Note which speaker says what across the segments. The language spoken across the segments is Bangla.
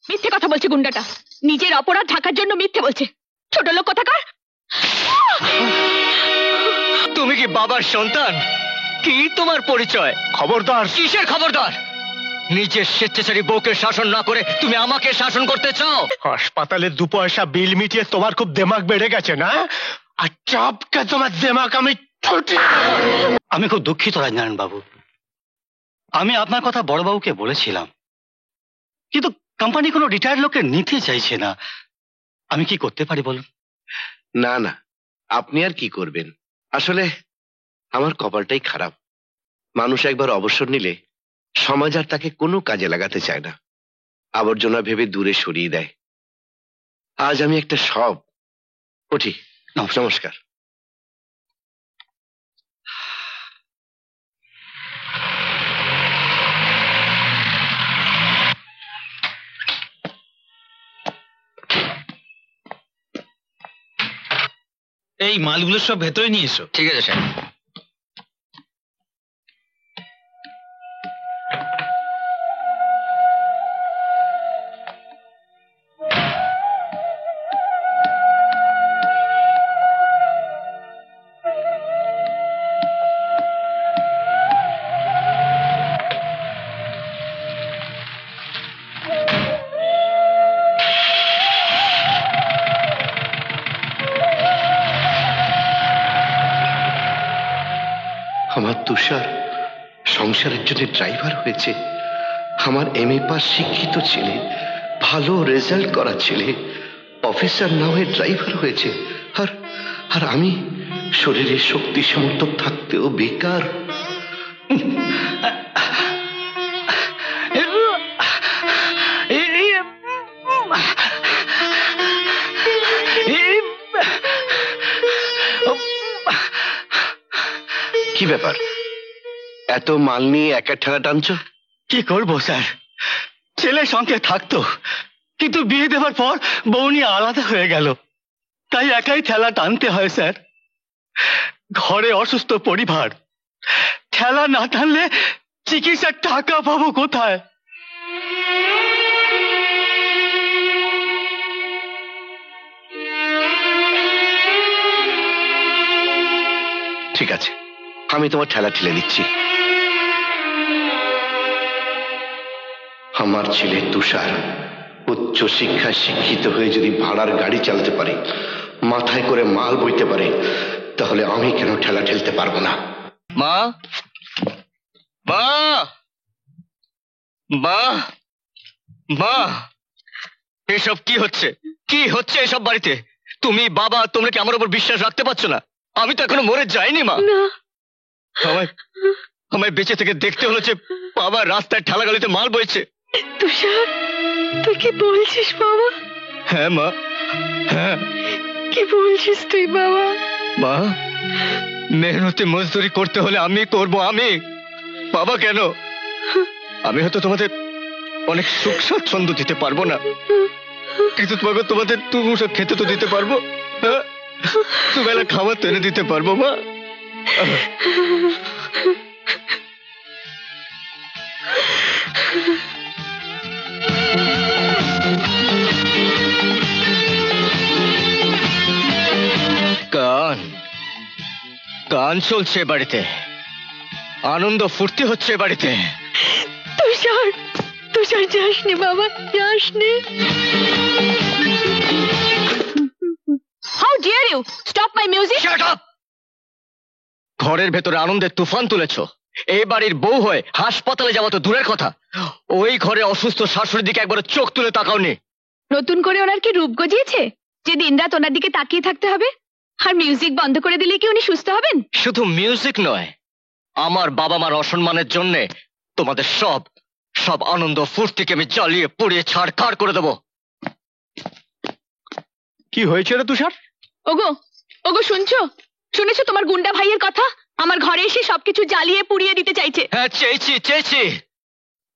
Speaker 1: মিথ্যে কথা বলছে গুন্ডাটা, নিজের অপরাধ ঢাকার জন্য মিথ্যে বলছে। ছোট লোক কোথাকার।
Speaker 2: তুমি কি বাবার সন্তান? কি তোমার পরিচয়?
Speaker 3: খবরদার!
Speaker 2: কিসের খবরদার? নিজের স্বেচ্ছাচারী বউকে শাসন না করে তুমি আমাকে শাসন করতে চাও?
Speaker 3: হাসপাতালে 2 পয়সা বিল মিটিয়ে তোমার খুব দেমাগ বেড়ে গেছে না? আর চাপকে তোমার দেমাগ
Speaker 4: আমি খুব দুঃখিত রাজনারায়ণ বাবু, আমি আপনার কথা বড়বাবুকে বলেছিলাম, কিন্তু কোম্পানি কোনো রিটায়ার্ড লোককে নিতে চাইছে না। আমি কি করতে পারি বলুন?
Speaker 5: না না, আপনি আর কি করবেন? আসলে আমার কপালটাই খারাপ। মানুষ একবার অবসর নিলে সমাজ আর তাকে কোনো কাজে লাগাতে চায় না, আবর্জনা ভেবে দূরে সরিয়ে দেয়। আজ আমি একটা সব উঠি। নমস্কার।
Speaker 6: এই মালগুলো সব ভেতরে নিয়ে এসো।
Speaker 2: ঠিক আছে স্যার।
Speaker 5: আমার তুষার সংসারের জন্য ড্রাইভার হয়েছে। আমার MA পাস শিক্ষিত ছেলে, ভালো রেজাল্ট করা ছেলে, অফিসার না হয়ে ড্রাইভার হয়েছে। আর আর আমি শরীরে শক্তি সামর্থ্য থাকতেও বেকার। কি ব্যাপার, এত মাল নিয়ে একা ঠেলা টানছো?
Speaker 4: কি করবো স্যার, ছেলের সঙ্গে থাকতো, কিন্তু বিয়ে দেওয়ার পর বউ নিয়ে আলাদা হয়ে গেল, তাই একাই ঠেলা টানতে হয় স্যার। ঘরে অসুস্থ পরিবার, ঠেলা না টানলে চিকিৎসার টাকা পাবো কোথায়?
Speaker 5: ঠিক আছে, আমি তোমার ঠেলা ঠেলে দিচ্ছি। আমার ছেলে তুষার উচ্চ শিক্ষায় শিক্ষিত হয়ে যদি ভাড়ার গাড়ি চালাতে পারে, মাথায় করে মাল বইতে পারে, তাহলে আমি কেন ঠেলা ঠেলতে পারবো না?
Speaker 2: মা, মা, মা, মা, এসব কি হচ্ছে? কি হচ্ছে এসব বাড়িতে? তুমি বাবা, তোমরা কি আমার উপর বিশ্বাস রাখতে পারছো না? আমি তো এখনো মরে যাইনি মা। আমায় বেঁচে থেকে দেখতে হলো যে বাবা রাস্তায় ঠেলাগালিতে মাল বইছে।
Speaker 1: তুষার, তুই কি বলছিস বাবা?
Speaker 2: হ্যাঁ মা, হ্যাঁ।
Speaker 1: কি বলছিস তুই বাবা?
Speaker 2: মা, মেহনতি মজদুরি করতে হলে আমি করব, আমি। বাবা কেন? আমি হয়তো তোমাদের অনেক সুখ স্বাচ্ছন্দ্য দিতে পারবো না, কিন্তু তোমাদের দুমুঠো খেতে তো দিতে পারবো। হ্যাঁ, দুবেলা খাবার তো এনে দিতে পারবো মা। গান গান চলছে বাড়িতে, আনন্দ ফুর্তি হচ্ছে বাড়িতে।
Speaker 1: তুষার, তুষার যাসনি বাবা, যাসনি। How dare you stop my music?
Speaker 2: Shut up! ঘরের ভেতরে আনন্দের তুফান তুলেছো, এই বাড়ির বউ হয়ে হাসপাতালে যাওয়া তো দূরের কথা, ওই ঘরে অসুস্থ শাশুড়ির দিকে একবার চোখ তুলে তাকাওনি।
Speaker 1: নতুন করে ওনার কি রূপ গজিয়েছে যে দিনরাত ওনার দিকে তাকিয়ে থাকতে হবে? আর মিউজিক বন্ধ করে দিলে কি উনি সুস্থ হবেন?
Speaker 2: শুধু মিউজিক নয়, আমার বাবা মার অসম্মানের জন্য তোমাদের সব সব আনন্দ ফুর্তিকে আমি জ্বালিয়ে পুড়িয়ে ছাড়খাড় করে দেবো।
Speaker 3: কি হয়েছে রে তুষার?
Speaker 1: ওগো, ওগো শুনছো? শুনেছো তোমার গুন্ডা ভাইয়ের কথা? আমার ঘরে এসে সবকিছু জ্বালিয়ে পুড়িয়ে দিতে চাইছে।
Speaker 2: হ্যাঁ, চেয়েছি।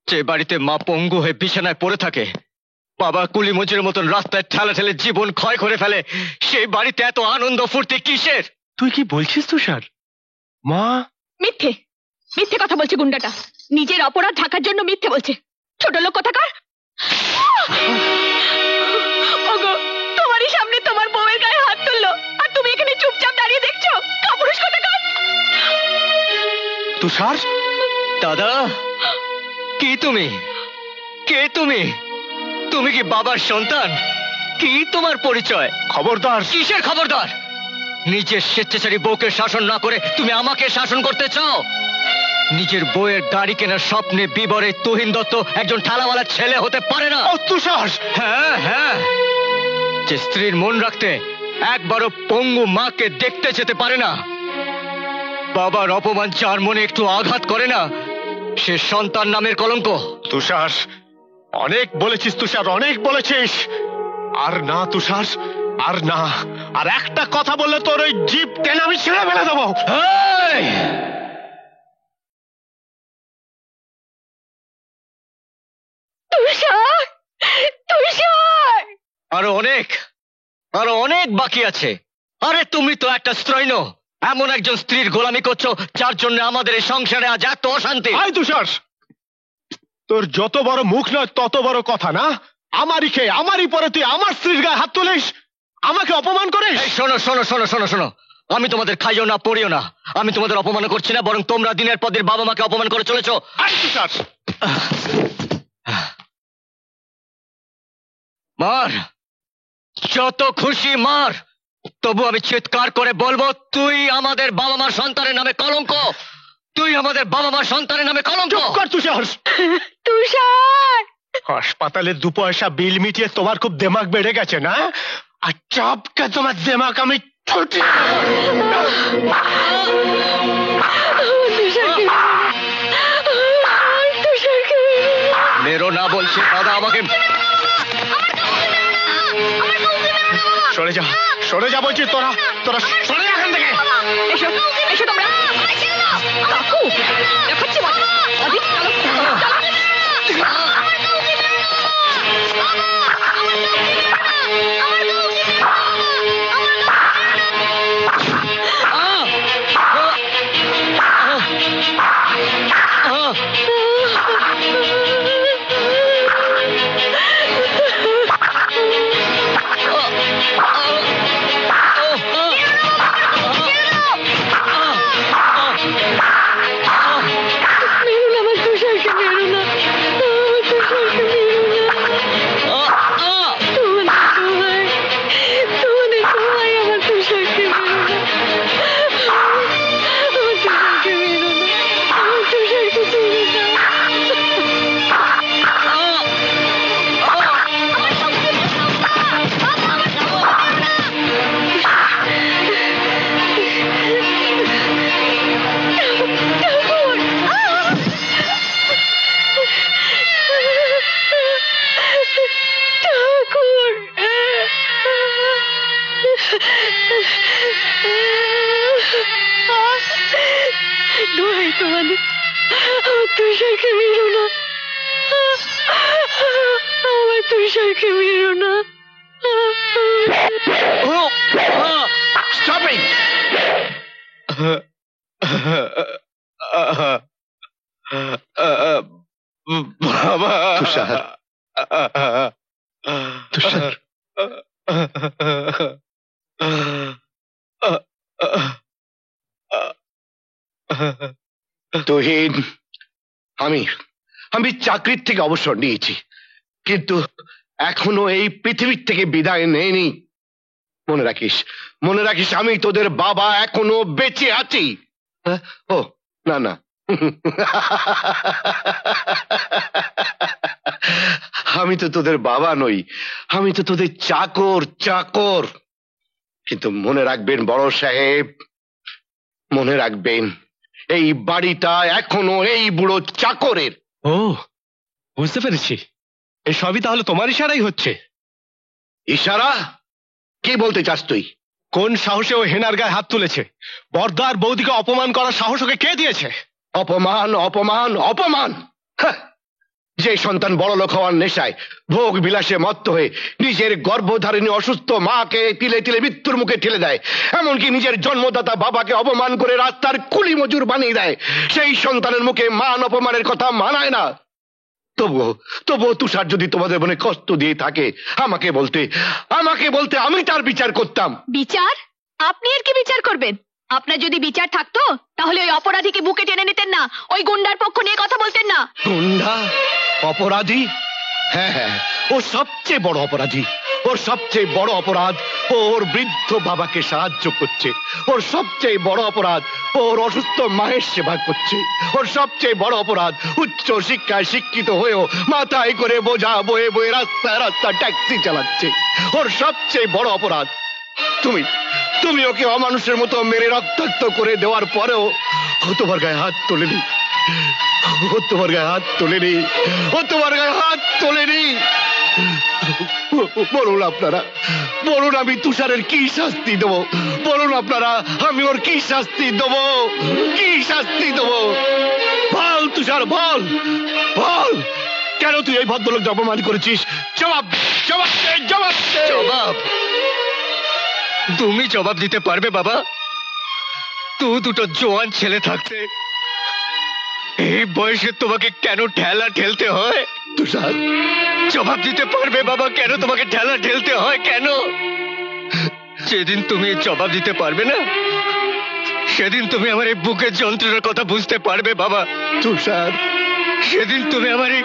Speaker 2: যে বাড়িতে মা পঙ্গু হয়ে বিছানায় পড়ে থাকে, বাবা কুলি মজুরের মতন রাস্তায় ঠেলা ঠেলে জীবন ক্ষয় করে ফেলে, সেই বাড়িতে এত আনন্দ ফুর্তি কিসের?
Speaker 3: তুই কি বলছিস তুষার? মা
Speaker 1: মিথ্যে, মিথ্যে কথা বলছে গুন্ডাটা, নিজের অপরাধ ঢাকার জন্য মিথ্যে বলছে। ছোট লোক কোথাকার।
Speaker 3: তুষার,
Speaker 2: দাদা, কি তুমি? কে তুমি? তুমি কি বাবার সন্তান? কি তোমার পরিচয়?
Speaker 3: খবরদার!
Speaker 2: কিসের খবরদার? নিজের স্বেচ্ছাচারী বউকে শাসন না করে তুমি আমাকে শাসন করতে চাও? নিজের বউয়ের গাড়ি কেনার স্বপ্নে বিবরে তুহিন দত্ত একজন ঠালাওয়ালা ছেলে হতে পারে না।
Speaker 3: ও তুষার!
Speaker 2: হ্যাঁ হ্যাঁ, যে স্ত্রীর মন রাখতে একবারও পঙ্গু মাকে দেখতে যেতে পারে না, বাবার অপমান যার মনে একটু আঘাত করে না, সে সন্তান নামের কলঙ্ক।
Speaker 3: তুষার, অনেক বলেছিস তুষার, অনেক বলেছিস। আর না তুষার, আর না। আর একটা কথা বললে তোর ওই জিভ টেনে আমি ছেড়ে ফেলে দেবো।
Speaker 2: এই!
Speaker 1: তুষার, তুষার!
Speaker 2: আরো অনেক বাকি আছে। আরে তুমি তো একটা স্ত্রৈণ, এমন একজন স্ত্রীর গোলামি করছো যার জন্য আমাদের এই সংসারে আজ এত অশান্তি।
Speaker 3: আয় তুষার, তোর যত বড় মুখ নয় তত বড় কথা না? আমারই খেয়ে আমারই পরে তুই আমার স্ত্রীর গায়ে হাত তুলিস, আমাকে অপমান করিস।
Speaker 2: এই শোনো শোনো শোনো শোনো শোনো, আমি তোমাদের খাইও না পড়িও না, আমি তোমাদের অপমান করছি না, বরং তোমরা দিনের পর দিন বাবা মাকে অপমান করে চলেছো।
Speaker 3: আয় তুষার!
Speaker 2: মার, যত খুশি মার, তবু আমি চিৎকার করে বলবো, তুই আমাদের বাবা মার সন্তানের নামে কলঙ্ক, তুই আমাদের বাবা মার সন্তানের নামে কলঙ্ক।
Speaker 3: চুপ কর তুষার!
Speaker 1: তুষার!
Speaker 3: হাসপাতালে 2 পয়সা বিল মিটিয়ে তোমার খুব দেমাগ বেড়ে গেছে না? আর চাপকে তোমার দেমাগ আমি ছুটিয়ে দেবো।
Speaker 1: তুষারকে
Speaker 2: মেরো না বলছি দাদা, আমাকে
Speaker 3: সরে যা, সরে যা বলছি। তোরা তোরা সরে যা এখান থেকে।
Speaker 1: এসো, এসো তোমরা। কাকু, দেখাচ্ছি মজা। অজিত, চলো, চলো। মেরো না, আমার তুষারকে মেরো না। আমার তুষারকে মেরো না। তোমাদের দোহাই আমার তুষারকে মেরো না। আমার তুষারকে মেরো না। আমার তুষারকে ছেড়ে দাও। ঠাকুর, দোহাই তোমাদের, আমার তুষারকে মেরো না। আমার তুষারকে মেরো না।
Speaker 2: Stop it! বাবা,
Speaker 5: তুষার, তুষার, তুহিন, আমি আমি চাকরির থেকে অবসর নিয়েছি, কিন্তু এখনো এই পৃথিবীর থেকে বিদায় নেইনি। মনে রাখিস, মনে রাখিস, আমি তোদের বাবা এখনো বেঁচে আছি। ও না না, আমি তো তোদের বাবা নই, আমি তো তোদের চাকর, চাকর। কিন্তু মনে রাখবেন বড় সাহেব, মনে রাখবেন, এই বাড়িটা এখনো এই বুড়ো চাকরের।
Speaker 3: ও, বুঝতে পেরেছি। এই সবই তাহলে তোমার ইশারাই হচ্ছে।
Speaker 5: ইশারা? কি বলতে চাস তুই?
Speaker 3: কোন সাহসে ও হেনার গায়ে হাত তুলেছে? বর্দার বৌদিকে অপমান করার সাহস ওকে কে দিয়েছে?
Speaker 5: অপমান, অপমান, অপমান! হাহ! যে সন্তান বড়লোক হওয়ার নেশায় ভোগ বিলাসে মত্ত হয়ে নিজের গর্ভধারিণী অসুস্থ মাকে তিলে তিলে মৃত্যুর মুখে ঠেলে দেয়, এমনকি নিজের জন্মদাতা বাবাকে অপমান করে রাস্তার কুলি মজুর বানিয়ে দেয়, সেই সন্তানের মুখে মান অপমানের কথা মানায় না। তবুও তুষার যদি তোমাদের মনে কষ্ট দিয়ে থাকে, আমাকে বলতে আমি তার বিচার করতাম।
Speaker 1: বিচার? আপনি আর কি বিচার করবেন? আপনার যদি বিচার থাকতো তাহলে ওই অপরাধীকে বুকে টেনে নিতেন না, ওই গুন্ডার পক্ষ নিয়ে কথা বলতেন না।
Speaker 3: গুন্ডা? অপরাধী? হ্যাঁ হ্যাঁ, ও সবচেয়ে বড় অপরাধী। ওর সবচেয়ে বড় অপরাধ ও ওর বৃদ্ধ বাবাকে সাহায্য করছে। ওর সবচেয়ে বড় অপরাধ ওর অসুস্থ মায়ের সেবা করছে। ওর সবচেয়ে বড় অপরাধ উচ্চ শিক্ষায় শিক্ষিত হয়েও মাথায় করে বোঝা বয়ে বয়ে রাস্তায় রাস্তা ট্যাক্সি চালাচ্ছে। ওর সবচেয়ে বড় অপরাধ তুমি তুমি ওকে অমানুষের মতো মেরে রক্তাক্ত করে দেওয়ার পরেও ও তোমার গায়ে হাত তোলেনি। ও তোমার গায়ে হাত তোলেনি। ও তোমার গায়ে হাত তোলেনি। বলুন আপনারা, বলুন আমি তুষারের কি শাস্তি দেবো? বলুন আপনারা, আমি ওর কি শাস্তি দেবো? কি শাস্তি দেবো? বল তুষার, বল বল, কেন তুই এই ভদ্রলোক অপমান করেছিস? জবাব জবাব দে, জবাব দে।
Speaker 2: জবাব? তুমি জবাব দিতে পারবে বাবা? দুটো জোয়ান ছেলে থাকতে এই বয়সে তোমাকে কেন ঠেলা ঠেলতে হয়?
Speaker 3: তুষার,
Speaker 2: জবাব দিতে পারবে বাবা, কেন তোমাকে ঠেলা ঠেলতে হয়? কেন? যেদিন তুমি জবাব দিতে পারবে না সেদিন তুমি আমার এই বুকের যন্ত্রণার কথা বুঝতে পারবে বাবা।
Speaker 3: তুষার,
Speaker 2: সেদিন তুমি আমার এই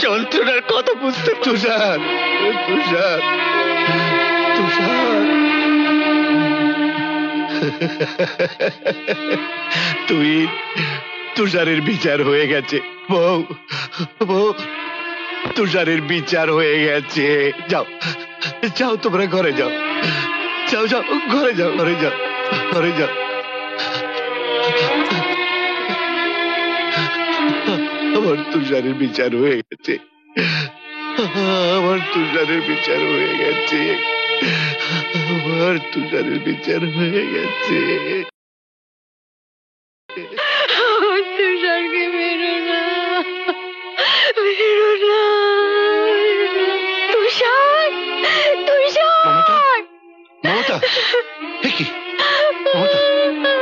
Speaker 2: যন্ত্রণার কথা বুঝতে
Speaker 3: তুষার, তুষার, তুষার। তুই তুষারের বিচার হয়ে গেছে বউ, বউ, তুষারের বিচার হয়ে গেছে। যাও যাও, তোমরা ঘরে যাও, যাও যাও, ঘরে যাও, ঘরে যাও, ঘরে যাও। আমার তুষারের বিচার হয়ে গেছে। আমার তুষারের বিচার হয়ে গেছে। আমার তুষারের বিচার হয়ে গেছে।
Speaker 1: তুষারকে মেরো না, মেরো না। তুষার, তুষার।
Speaker 3: মমতা, এ কি? মমতা, মমতা।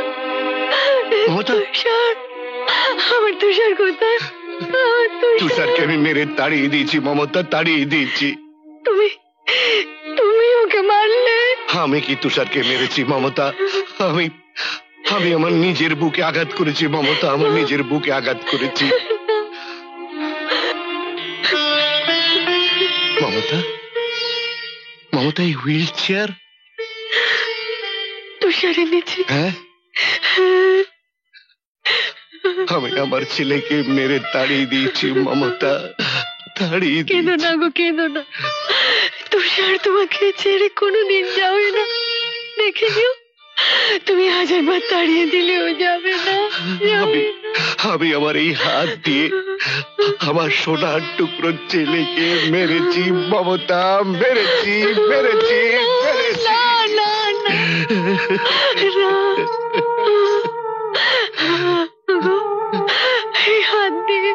Speaker 1: তুষার, আমার তুষার কোথায়? আমার
Speaker 3: তুষারকে আমি মেরে তাড়িয়ে দিয়েছি মমতা, তাড়িয়ে দিয়েছি।
Speaker 1: তুমি তুমি ওকে মারলে?
Speaker 3: আমি কি তুষারকে মেরেছি মমতা? আমি আমি আমার নিজের বুকে আঘাত করেছি মমতা, আমার নিজের বুকে আঘাত করেছি। মমতা, মমতা, এই হুইল চেয়ার?
Speaker 1: তুষার এনেছি।
Speaker 3: হ্যাঁ, আমি আমার ছেলেকে মেরে তাড়িয়ে দিয়েছি মমতা, তাড়িয়ে
Speaker 1: কেঁদো
Speaker 3: দিয়েছি।
Speaker 1: না গো, কেঁদো না। তুষার তোমাকে ছেড়ে কোনোদিন যাবে না, দেখে নিও। তুমি 1000 বার তাড়িয়ে দিলেও যাবে না, যাবে না।
Speaker 3: আমি আমার এই হাত দিয়ে আমার সোনার টুকরো ছেলেকে মেরেছি মমতা, মেরেছি, মেরেছি, মেরেছি।
Speaker 1: না না না, না। গো, এই হাত দিয়ে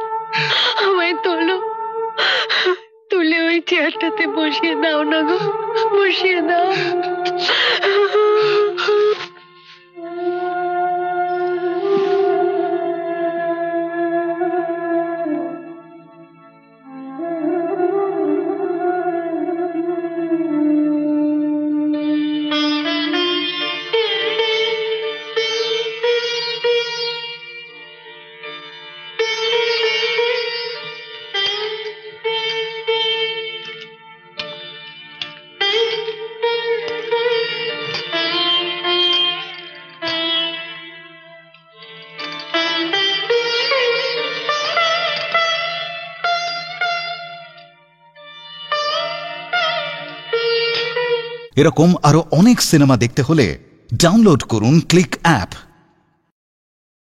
Speaker 1: আমায় তোলো, তুলে ওই চেয়ারটাতে বসিয়ে দাও না গো, বসিয়ে দাও।
Speaker 7: এরকম আরো অনেক সিনেমা দেখতে হলে ডাউনলোড করুন ক্লিক অ্যাপ।